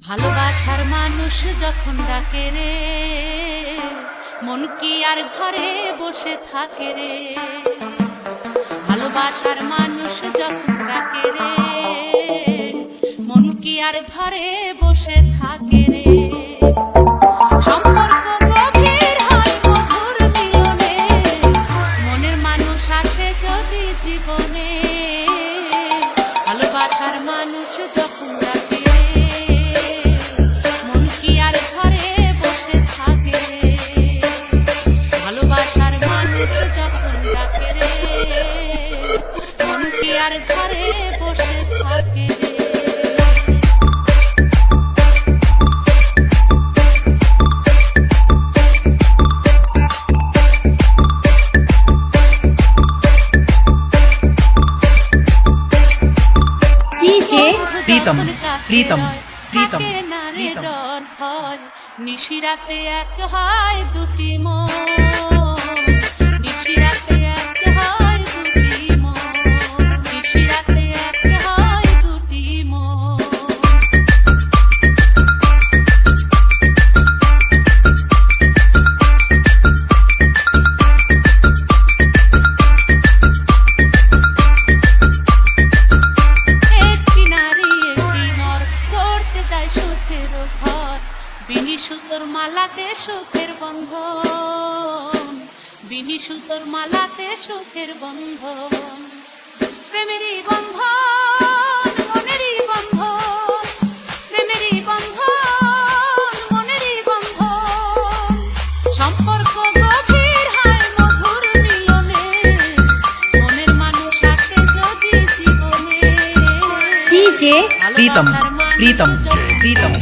ভালোবাসার মানুষ যখন ডাকে রে, মন কি আর ঘরে বসে থাকে রে। ভালোবাসার মানুষ যখন ডাকে রে, মন কি আর ঘরে বসে থাকে রে। সম্পর্ক গভীর হয় মধুর মিলনে, মনের মানুষ আসে যদি জীবনে। ভালোবাসার মানুষ যখন ডাকে রে, মন কি আর ঘরে বসে থাকে রে। ভালোবাসার মানুষ যখন ডাকে রে, মন কি আর ঘরে বসে থাকে রে। प्रीतम प्रीतम प्रीतम डर भय निशिराते एक হয় দুটি মন, নিশিরাতে এক হয় দুটি মন, নিশিরাতে এক হয় দুটি মন। বিনি সুতোর মালাতে সুখের বন্ধন, বিনি সুতোর মালাতে সুখের বন্ধন। প্রেমেরই বন্ধন মনেরই বন্ধন, প্রেমেরই বন্ধন মনেরই বন্ধন। সম্পর্ক গভীর হয় মধুর মিলনে, মনের মানুষ আসে যদি জীবনে। प्रीतम प्रीतम प्रीतम